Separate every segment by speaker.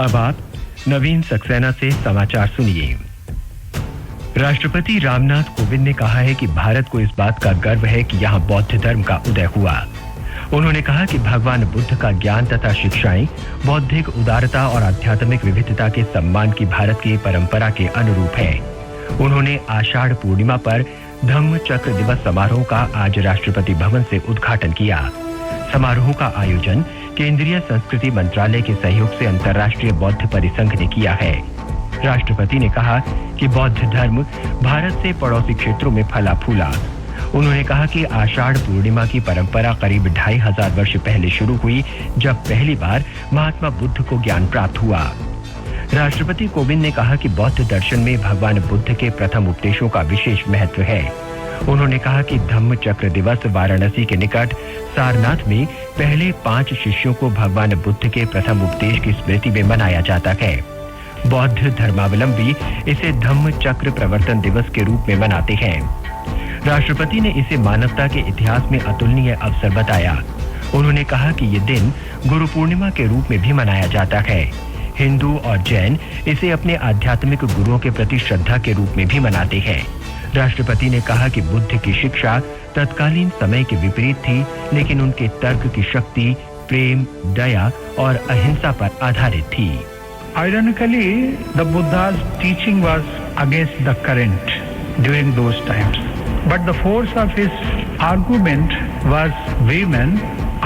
Speaker 1: अब आप नवीन सक्सेना से समाचार सुनिए। राष्ट्रपति रामनाथ कोविंद ने कहा है कि भारत को इस बात का गर्व है कि यहाँ बौद्ध धर्म का उदय हुआ। उन्होंने कहा कि भगवान बुद्ध का ज्ञान तथा शिक्षाएं बौद्धिक उदारता और आध्यात्मिक विविधता के सम्मान की भारत की परंपरा के अनुरूप है। उन्होंने आषाढ़ पूर्णिमा पर धम्म चक्र दिवस समारोह का आज राष्ट्रपति भवन से उद्घाटन किया। समारोह का आयोजन केंद्रीय संस्कृति मंत्रालय के सहयोग से अंतर्राष्ट्रीय बौद्ध परिसंघ ने किया है। राष्ट्रपति ने कहा कि बौद्ध धर्म भारत से पड़ोसी क्षेत्रों में फला फूला। उन्होंने कहा कि आषाढ़ पूर्णिमा की परंपरा करीब 2500 वर्ष पहले शुरू हुई, जब पहली बार महात्मा बुद्ध को ज्ञान प्राप्त हुआ। राष्ट्रपति कोविंद ने कहा कि बौद्ध दर्शन में भगवान बुद्ध के प्रथम उपदेशों का विशेष महत्व है। उन्होंने कहा कि धम्म चक्र दिवस वाराणसी के निकट सारनाथ में पहले 5 शिष्यों को भगवान बुद्ध के प्रथम उपदेश की स्मृति में मनाया जाता है। बौद्ध धर्मावलंबी इसे धम्म चक्र प्रवर्तन दिवस के रूप में मनाते हैं। राष्ट्रपति ने इसे मानवता के इतिहास में अतुलनीय अवसर बताया। उन्होंने कहा कि ये दिन गुरु पूर्णिमा के रूप में भी मनाया जाता है। हिंदू और जैन इसे अपने आध्यात्मिक गुरुओं के प्रति श्रद्धा के रूप में भी मनाते हैं। राष्ट्रपति ने कहा कि बुद्ध की शिक्षा तत्कालीन समय के विपरीत थी, लेकिन उनके तर्क की शक्ति प्रेम, दया और अहिंसा पर आधारित थी।
Speaker 2: Ironically, the Buddha's teaching was against the current during those times, but the force of his argument was women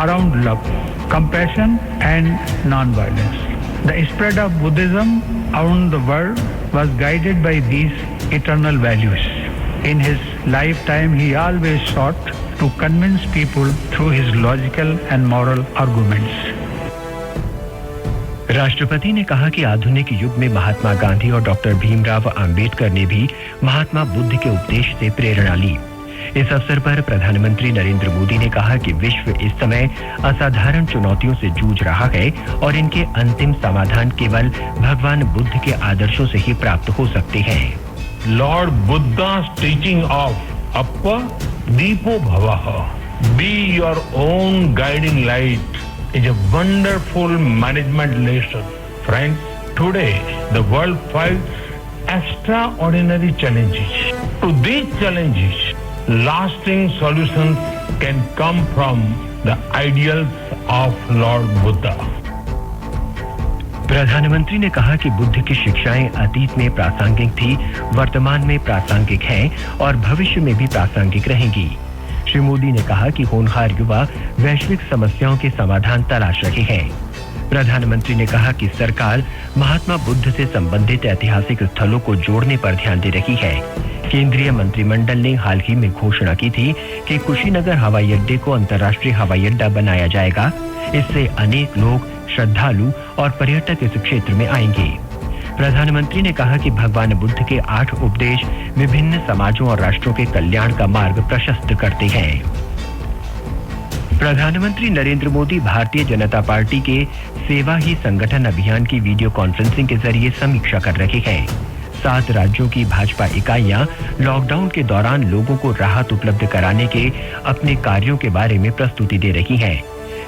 Speaker 2: around love, compassion, and non-violence. The spread of Buddhism around the world was guided by these eternal values. In his lifetime, he always sought to convince people through his logical and moral arguments.
Speaker 1: राष्ट्रपति ने कहा कि आधुनिक युग में महात्मा गांधी और doctor Bhimrao Ambedkar ने भी महात्मा बुद्ध के उपदेश से प्रेरणा ली। इस अवसर पर प्रधानमंत्री नरेंद्र मोदी ने कहा कि विश्व इस समय असाधारण चुनौतियों से जूझ रहा है और इनके अंतिम समाधान केवल भगवान बुद्ध के आदर्शों से ही प्राप्त हो सकते हैं।
Speaker 3: Lord Buddha's teaching of Appa Deepo Bhavaha, be your own guiding light, is a wonderful management lesson. Friends, today the world faces extraordinary challenges. To these challenges, lasting solutions can come from the ideals of Lord Buddha.
Speaker 1: प्रधानमंत्री ने कहा कि बुद्ध की शिक्षाएं अतीत में प्रासंगिक थी, वर्तमान में प्रासंगिक हैं और भविष्य में भी प्रासंगिक रहेंगी। श्री मोदी ने कहा कि होनहार युवा वैश्विक समस्याओं के समाधान तलाश रहे हैं। प्रधानमंत्री ने कहा कि सरकार महात्मा बुद्ध से संबंधित ऐतिहासिक स्थलों को जोड़ने पर ध्यान दे रही है। केंद्रीय मंत्रिमंडल ने हाल ही में घोषणा की थी कि कुशीनगर हवाई अड्डे को अंतर्राष्ट्रीय हवाई अड्डा बनाया जाएगा। इससे अनेक लोग, श्रद्धालु और पर्यटक इस क्षेत्र में आएंगे। प्रधानमंत्री ने कहा कि भगवान बुद्ध के 8 उपदेश विभिन्न समाजों और राष्ट्रों के कल्याण का मार्ग प्रशस्त करते हैं। प्रधानमंत्री नरेंद्र मोदी भारतीय जनता पार्टी के सेवा ही संगठन अभियान की वीडियो कॉन्फ्रेंसिंग के जरिए समीक्षा कर रहे हैं। 7 राज्यों की भाजपा इकाइयां लॉकडाउन के दौरान लोगों को राहत उपलब्ध कराने के अपने कार्यों के बारे में प्रस्तुति दे रही हैं।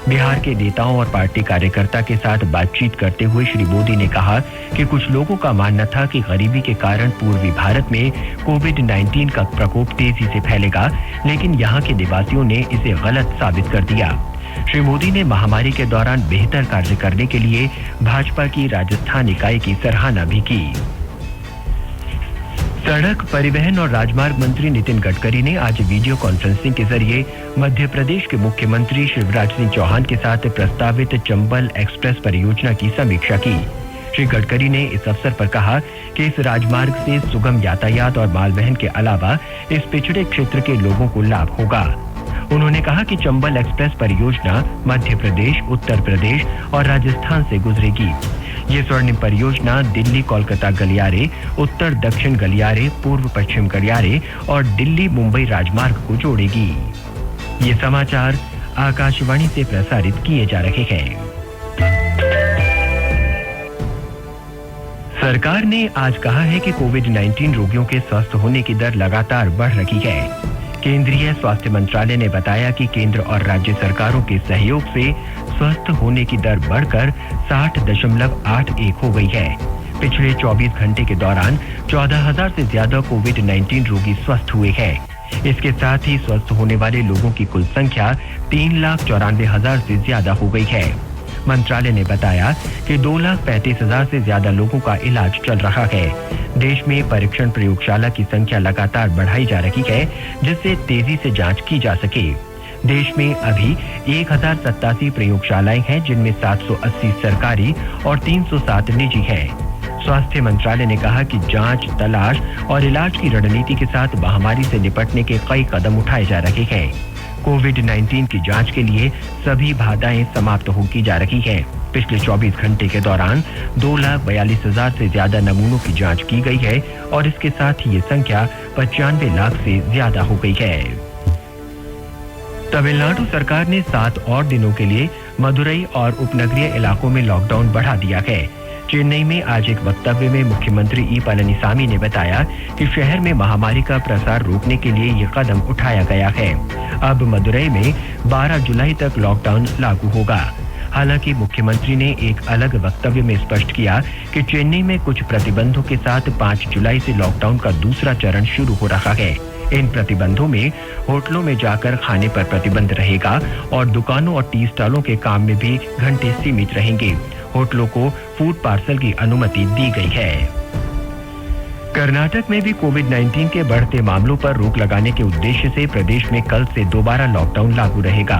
Speaker 1: बिहार के नेताओं और पार्टी कार्यकर्ता के साथ बातचीत करते हुए श्री मोदी ने कहा कि कुछ लोगों का मानना था कि गरीबी के कारण पूर्वी भारत में कोविड-19 का प्रकोप तेजी से फैलेगा, लेकिन यहाँ के निवासियों ने इसे गलत साबित कर दिया। श्री मोदी ने महामारी के दौरान बेहतर कार्य करने के लिए भाजपा की राजस्थान इकाई की सराहना भी की। सड़क परिवहन और राजमार्ग मंत्री नितिन गडकरी ने आज वीडियो कॉन्फ्रेंसिंग के जरिए मध्य प्रदेश के मुख्यमंत्री शिवराज सिंह चौहान के साथ प्रस्तावित चंबल एक्सप्रेस परियोजना की समीक्षा की। श्री गडकरी ने इस अवसर पर कहा कि इस राजमार्ग से सुगम यातायात और मालवहन के अलावा इस पिछड़े क्षेत्र के लोगों को लाभ होगा। उन्होंने कहा कि चंबल एक्सप्रेस परियोजना मध्य प्रदेश, उत्तर प्रदेश और राजस्थान से गुजरेगी। ये स्वर्णिम परियोजना दिल्ली कोलकाता गलियारे, उत्तर दक्षिण गलियारे, पूर्व पश्चिम गलियारे और दिल्ली मुंबई राजमार्ग को जोड़ेगी। ये समाचार आकाशवाणी से प्रसारित किए जा रहे हैं। सरकार ने आज कहा है कि कोविड-19 रोगियों के स्वस्थ होने की दर लगातार बढ़ रही है। केंद्रीय स्वास्थ्य मंत्रालय ने बताया कि केंद्र और राज्य सरकारों के सहयोग से स्वस्थ होने की दर बढ़कर 60.81 हो गई है। पिछले 24 घंटे के दौरान 14,000 से ज्यादा कोविड-19 रोगी स्वस्थ हुए हैं। इसके साथ ही स्वस्थ होने वाले लोगों की कुल संख्या 3,94,000 से ज्यादा हो गई है। मंत्रालय ने बताया कि 2,35,000 से ज्यादा लोगों का इलाज चल रहा है। देश में परीक्षण प्रयोगशाला की संख्या लगातार बढ़ाई जा रही है, जिससे तेजी से जांच की जा सके। देश में अभी 1,087 प्रयोगशालाएं हैं, जिनमें 780 सरकारी और 307 निजी हैं। स्वास्थ्य मंत्रालय ने कहा कि जांच, तलाश और इलाज की रणनीति के साथ महामारी से निपटने के कई कदम उठाए जा रहे हैं। कोविड-19 की जांच के लिए सभी बाधाएं समाप्त हो की जा रही हैं। पिछले 24 घंटे के दौरान 2,42,000 से ज्यादा नमूनों की जांच की गई है और इसके साथ ही ये संख्या 95 लाख से ज्यादा हो गई है। तमिलनाडु सरकार ने 7 और दिनों के लिए मदुरई और उपनगरीय इलाकों में लॉकडाउन बढ़ा दिया है। चेन्नई में आज एक वक्तव्य में मुख्यमंत्री ई पलनीसामी ने बताया कि शहर में महामारी का प्रसार रोकने के लिए ये कदम उठाया गया है। अब मदुरई में 12 जुलाई तक लॉकडाउन लागू होगा। हालांकि मुख्यमंत्री ने एक अलग वक्तव्य में स्पष्ट किया कि चेन्नई में कुछ प्रतिबंधों के साथ 5 जुलाई से लॉकडाउन का दूसरा चरण शुरू हो रहा है। इन प्रतिबंधों में होटलों में जाकर खाने पर प्रतिबंध रहेगा और दुकानों और टी स्टॉलों के काम में भी घंटे सीमित रहेंगे। होटलों को फूड पार्सल की अनुमति दी गई है। कर्नाटक में भी कोविड-19 के बढ़ते मामलों पर रोक लगाने के उद्देश्य से प्रदेश में कल से दोबारा लॉकडाउन लागू रहेगा।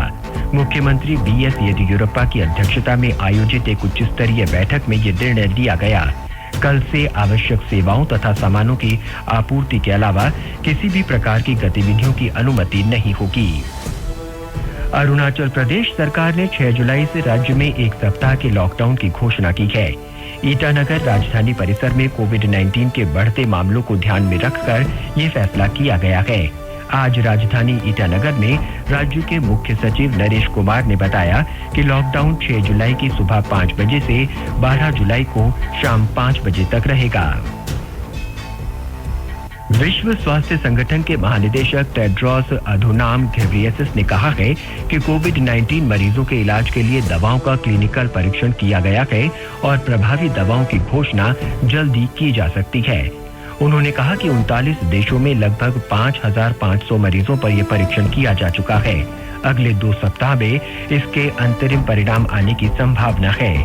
Speaker 1: मुख्यमंत्री बीएस येदियुरप्पा की अध्यक्षता में आयोजित एक उच्च स्तरीय बैठक में ये निर्णय लिया गया। कल से आवश्यक सेवाओं तथा सामानों की आपूर्ति के अलावा किसी भी प्रकार की गतिविधियों की अनुमति नहीं होगी। अरुणाचल प्रदेश सरकार ने 6 जुलाई से राज्य में एक सप्ताह के लॉकडाउन की घोषणा की है। ईटानगर राजधानी परिसर में कोविड-19 के बढ़ते मामलों को ध्यान में रखकर ये फैसला किया गया है। आज राजधानी ईटानगर में राज्य के मुख्य सचिव नरेश कुमार ने बताया कि लॉकडाउन 6 जुलाई की सुबह 5 बजे से 12 जुलाई को शाम 5 बजे तक रहेगा। विश्व स्वास्थ्य संगठन के महानिदेशक टेड्रोस अधनोम घेब्रेयेसस ने कहा है कि कोविड-19 मरीजों के इलाज के लिए दवाओं का क्लिनिकल परीक्षण किया गया है और प्रभावी दवाओं की घोषणा जल्दी की जा सकती है। उन्होंने कहा कि 39 देशों में लगभग 5,500 मरीजों पर यह परीक्षण किया जा चुका है। अगले 2 सप्ताह में इसके अंतरिम परिणाम आने की संभावना है।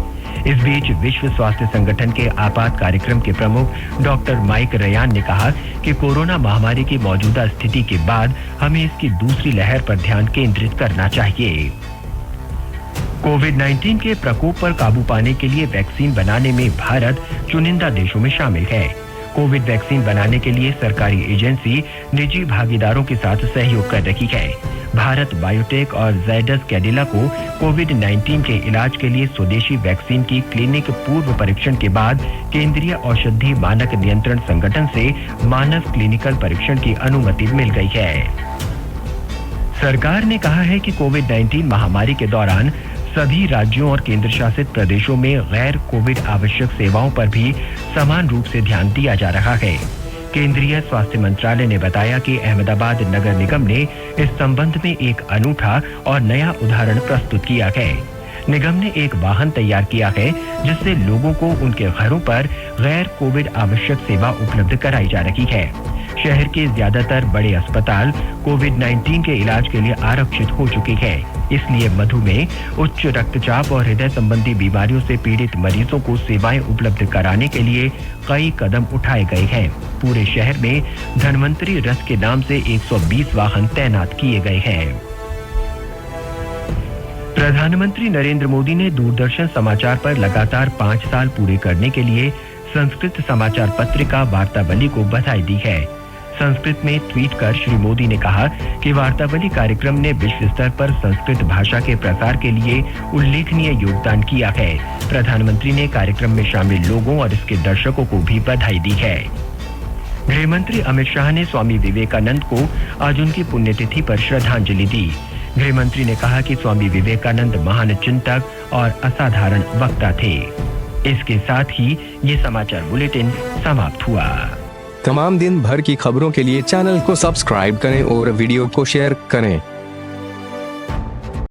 Speaker 1: इस बीच विश्व स्वास्थ्य संगठन के आपात कार्यक्रम के प्रमुख डॉक्टर माइक रयान ने कहा कि कोरोना महामारी की मौजूदा स्थिति के बाद हमें इसकी दूसरी लहर पर ध्यान केंद्रित करना चाहिए। कोविड-19 के प्रकोप पर काबू पाने के लिए वैक्सीन बनाने में भारत चुनिंदा देशों में शामिल है। कोविड वैक्सीन बनाने के लिए सरकारी एजेंसी निजी भागीदारों के साथ सहयोग कर रही है। भारत बायोटेक और ज़ायडस कैडिला को कोविड-19 के इलाज के लिए स्वदेशी वैक्सीन की क्लिनिक पूर्व परीक्षण के बाद केंद्रीय औषधि मानक नियंत्रण संगठन से मानव क्लिनिकल परीक्षण की अनुमति मिल गई है। सरकार ने कहा है कि कोविड-19 महामारी के दौरान सभी राज्यों और केंद्र शासित प्रदेशों में गैर कोविड आवश्यक सेवाओं पर भी समान रूप से ध्यान दिया जा रहा है। केंद्रीय स्वास्थ्य मंत्रालय ने बताया कि अहमदाबाद नगर निगम ने इस संबंध में एक अनूठा और नया उदाहरण प्रस्तुत किया है। निगम ने एक वाहन तैयार किया है जिससे लोगों को उनके घरों पर गैर कोविड आवश्यक सेवा उपलब्ध कराई जा रही है। शहर के ज्यादातर बड़े अस्पताल कोविड-19 के इलाज के लिए आरक्षित हो चुके हैं। इसलिए मधुमेह, उच्च रक्तचाप और हृदय संबंधी बीमारियों से पीड़ित मरीजों को सेवाएं उपलब्ध कराने के लिए कई कदम उठाए गए हैं। पूरे शहर में धन्वंतरी रथ के नाम से 120 वाहन तैनात किए गए हैं। प्रधानमंत्री नरेंद्र मोदी ने दूरदर्शन समाचार पर लगातार 5 साल पूरे करने के लिए संस्कृत समाचार पत्रिका वार्तावली को बधाई दी है। संस्कृत में ट्वीट कर श्री मोदी ने कहा कि वार्तावली कार्यक्रम ने विश्व स्तर पर संस्कृत भाषा के प्रसार के लिए उल्लेखनीय योगदान किया है। प्रधानमंत्री ने कार्यक्रम में शामिल लोगों और इसके दर्शकों को भी बधाई दी है। गृह मंत्री अमित शाह ने स्वामी विवेकानंद को आज उनकी पुण्यतिथि पर श्रद्धांजलि दी। गृह मंत्री ने कहा कि स्वामी विवेकानंद महान चिंतक और असाधारण वक्ता थे। इसके साथ ही ये समाचार बुलेटिन समाप्त हुआ।
Speaker 4: तमाम दिन भर की खबरों के लिए चैनल को सब्सक्राइब करें और वीडियो को शेयर करें।